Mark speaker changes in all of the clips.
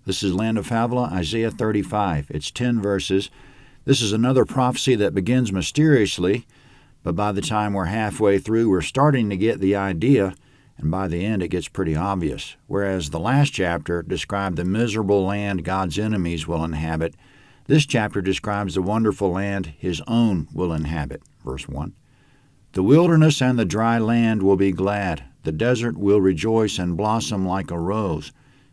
Speaker 1: This is Land of Havilah, Isaiah 35. It's 10 verses. This is another prophecy that begins mysteriously, but by the time we're halfway through, we're starting to get the idea, and by the end it gets pretty obvious. Whereas the last chapter described the miserable land God's enemies will inhabit, this chapter describes the wonderful land His own will inhabit. Verse 1. The wilderness and the dry land will be glad. The desert will rejoice and blossom like a rose.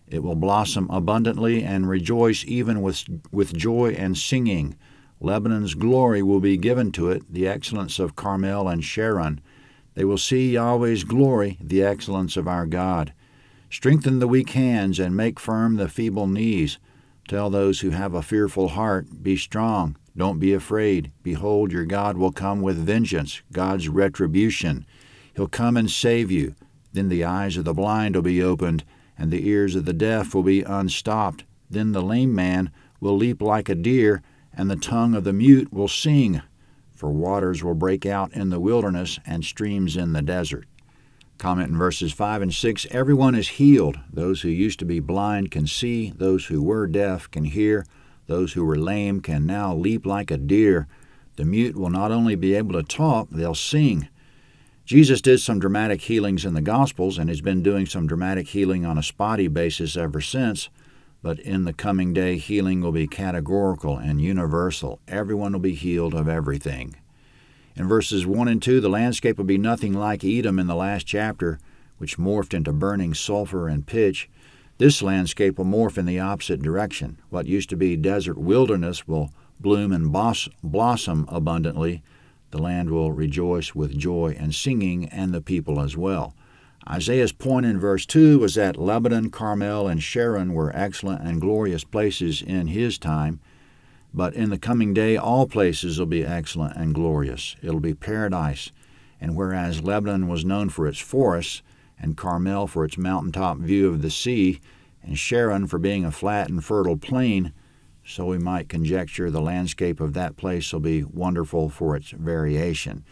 Speaker 1: It will blossom abundantly and rejoice even with joy and singing. Lebanon's glory will be given to it, the excellence of Carmel and Sharon. They will see Yahweh's glory, the excellence of our God. Strengthen the weak hands and make firm the feeble knees. Tell those who have a fearful heart, be strong, don't be afraid. Behold, your God will come with vengeance, God's retribution. He'll come and save you. Then the eyes of the blind will be opened, and the ears of the deaf will be unstopped. Then the lame man will leap like a deer, and the tongue of the mute will sing. For waters will break out in the wilderness and streams in the desert. Comment in verses 5 and 6, everyone is healed. Those who used to be blind can see. Those who were deaf can hear. Those who were lame can now leap like a deer. The mute will not only be able to talk, they'll sing. Jesus did some dramatic healings in the Gospels and has been doing some dramatic healing on a spotty basis ever since, but in the coming day, healing will be categorical and universal. Everyone will be healed of everything. In verses 1 and 2, the landscape will be nothing like Edom in the last chapter, which morphed into burning sulfur and pitch. This landscape will morph in the opposite direction. What used to be desert wilderness will bloom and blossom abundantly. The land will rejoice with joy and singing, and the people as well. Isaiah's point in verse 2 was that Lebanon, Carmel, and Sharon were excellent and glorious places in his time, but in the coming day all places will be excellent and glorious. It'll be paradise. And whereas Lebanon was known for its forests, and Carmel for its mountaintop view of the sea, and Sharon for being a flat and fertile plain, so we might conjecture the landscape of that place will be wonderful for its variation.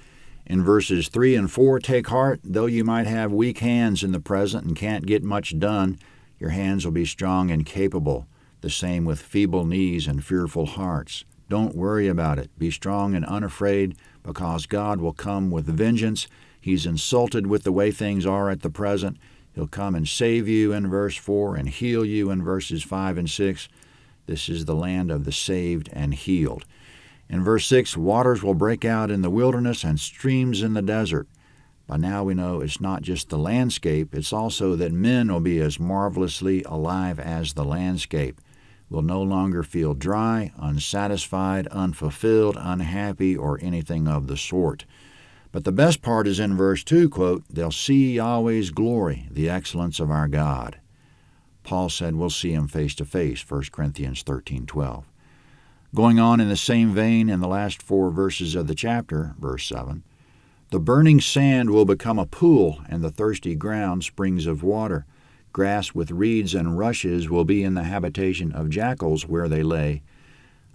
Speaker 1: In verses 3 and 4, take heart, though you might have weak hands in the present and can't get much done, your hands will be strong and capable. The same with feeble knees and fearful hearts. Don't worry about it. Be strong and unafraid, because God will come with vengeance. He's insulted with the way things are at the present. He'll come and save you in verse 4 and heal you in verses 5 and 6. This is the land of the saved and healed. In verse 6, waters will break out in the wilderness and streams in the desert. By now we know it's not just the landscape, it's also that men will be as marvelously alive as the landscape. We'll no longer feel dry, unsatisfied, unfulfilled, unhappy, or anything of the sort. But the best part is in verse 2, quote, they'll see Yahweh's glory, the excellence of our God. Paul said we'll see him face to face, 1 Corinthians 13:12. Going on in the same vein in the last 4 verses of the chapter, verse 7, the burning sand will become a pool, and the thirsty ground springs of water. Grass with reeds and rushes will be in the habitation of jackals where they lay.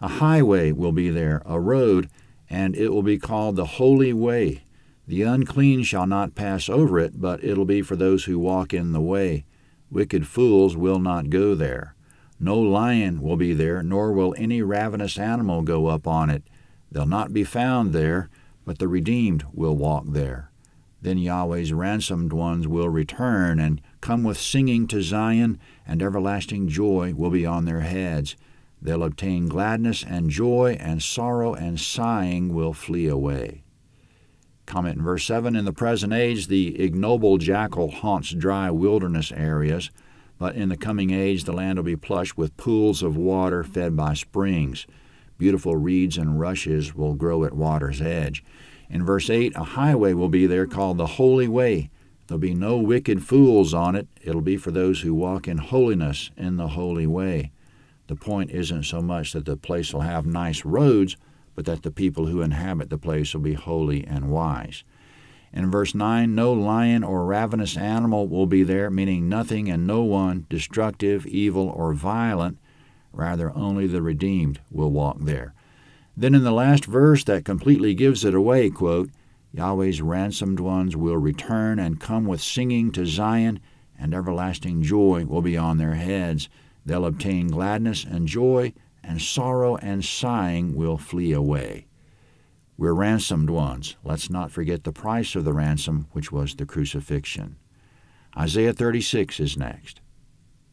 Speaker 1: A highway will be there, a road, and it will be called the Holy Way. The unclean shall not pass over it, but it'll be for those who walk in the way. Wicked fools will not go there. No lion will be there, nor will any ravenous animal go up on it. They'll not be found there, but the redeemed will walk there. Then Yahweh's ransomed ones will return and come with singing to Zion, and everlasting joy will be on their heads. They'll obtain gladness and joy, and sorrow and sighing will flee away. Comment in verse 7, in the present age, the ignoble jackal haunts dry wilderness areas, but in the coming age, the land will be plush with pools of water fed by springs. Beautiful reeds and rushes will grow at water's edge. In verse 8, a highway will be there called the Holy Way. There'll be no wicked fools on it. It'll be for those who walk in holiness in the holy way. The point isn't so much that the place will have nice roads, but that the people who inhabit the place will be holy and wise. In verse 9, no lion or ravenous animal will be there, meaning nothing and no one, destructive, evil, or violent. Rather, only the redeemed will walk there. Then in the last verse that completely gives it away, quote, Yahweh's ransomed ones will return and come with singing to Zion, and everlasting joy will be on their heads. They'll obtain gladness and joy, and sorrow and sighing will flee away. We're ransomed ones. Let's not forget the price of the ransom, which was the crucifixion. Isaiah 36 is next.